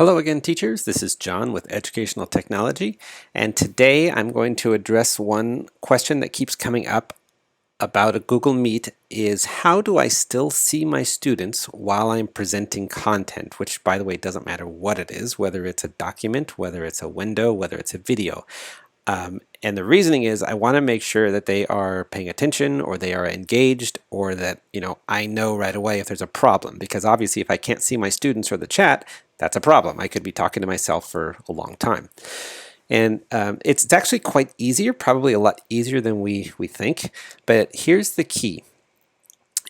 Hello again, teachers. This is John with Educational Technology, and today I'm going to address one question that keeps coming up about a Google Meet is how do I still see my students while I'm presenting content, which by the way doesn't matter what it is, whether it's a document, whether it's a window, whether it's a video. And the reasoning is I want to make sure that they are paying attention or they are engaged or that, I know right away if there's a problem, because obviously if I can't see my students or the chat, that's a problem. I could be talking to myself for a long time. And it's actually quite easier, probably a lot easier than we think. But here's the key.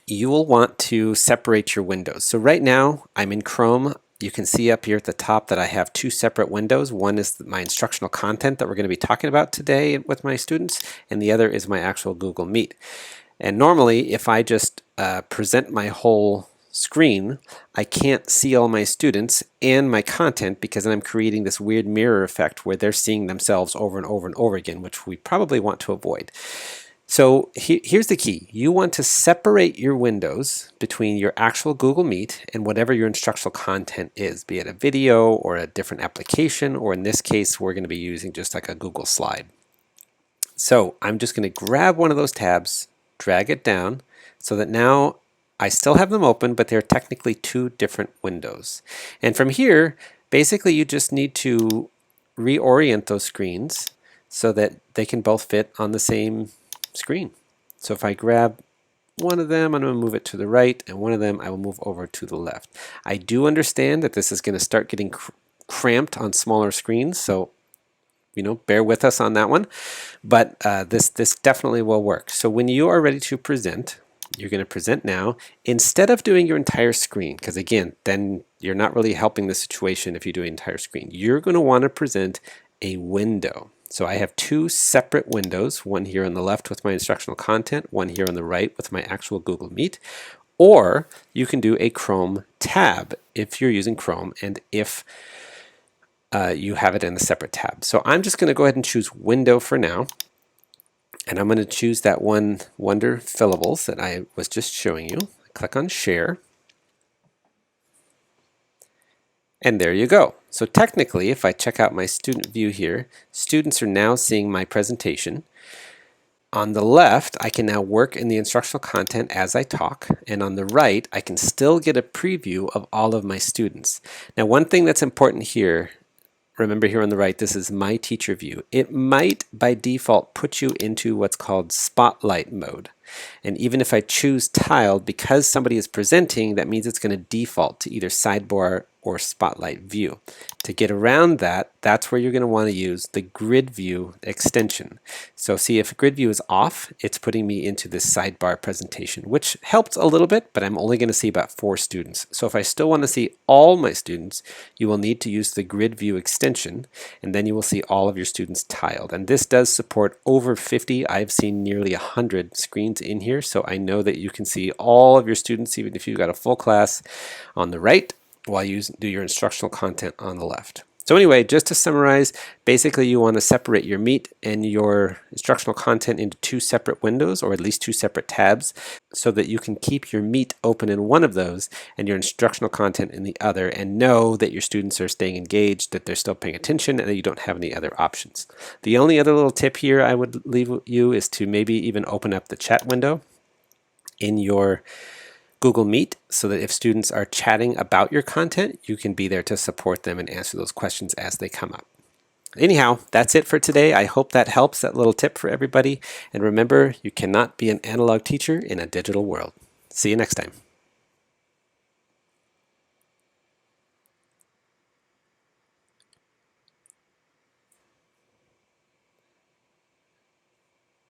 You will want to separate your windows. So right now I'm in Chrome. You can see up here at the top that I have two separate windows. One is my instructional content that we're going to be talking about today with my students, and the other is my actual Google Meet. And normally if I just present my whole screen, I can't see all my students and my content because then I'm creating this weird mirror effect where they're seeing themselves over and over and over again, which we probably want to avoid. So here's the key. You want to separate your windows between your actual Google Meet and whatever your instructional content is, be it a video or a different application, or in this case, we're going to be using just like a Google slide. So I'm just going to grab one of those tabs, drag it down so that now I still have them open, but they're technically two different windows. And from here, basically you just need to reorient those screens so that they can both fit on the same screen. So if I grab one of them, I'm going to move it to the right, and one of them I will move over to the left. I do understand that this is going to start getting cramped on smaller screens, so bear with us on that one, but this definitely will work. So when you are ready to present, you're going to present now instead of doing your entire screen, because again, then you're not really helping the situation if you do an entire screen. You're going to want to present a window. So I have two separate windows, one here on the left with my instructional content, one here on the right with my actual Google Meet. Or you can do a Chrome tab if you're using Chrome and if you have it in a separate tab. So I'm just going to go ahead and choose window for now. And I'm going to choose that one Wonder Fillables that I was just showing you. Click on Share. And there you go. So technically, if I check out my student view here, students are now seeing my presentation. On the left, I can now work in the instructional content as I talk, and on the right, I can still get a preview of all of my students. Now, one thing that's important here, remember here on the right, this is my teacher view. It might, by default, put you into what's called spotlight mode. And even if I choose tiled, because somebody is presenting, that means it's going to default to either sidebar or spotlight view. To get around that, that's where you're going to want to use the grid view extension. So see, if grid view is off, it's putting me into this sidebar presentation, which helps a little bit, but I'm only going to see about 4 students. So if I still want to see all my students, you will need to use the grid view extension, and then you will see all of your students tiled. And this does support over 50. I've seen nearly 100 screens in here, so I know that you can see all of your students, even if you've got a full class on the right, while you do your instructional content on the left. So anyway, just to summarize, basically you want to separate your Meet and your instructional content into 2 separate windows, or at least 2 separate tabs, so that you can keep your Meet open in one of those and your instructional content in the other, and know that your students are staying engaged, that they're still paying attention, and that you don't have any other options. The only other little tip here I would leave you is to maybe even open up the chat window in your Google Meet so that if students are chatting about your content, you can be there to support them and answer those questions as they come up. Anyhow, that's it for today. I hope that helps, that little tip for everybody. And remember, you cannot be an analog teacher in a digital world. See you next time.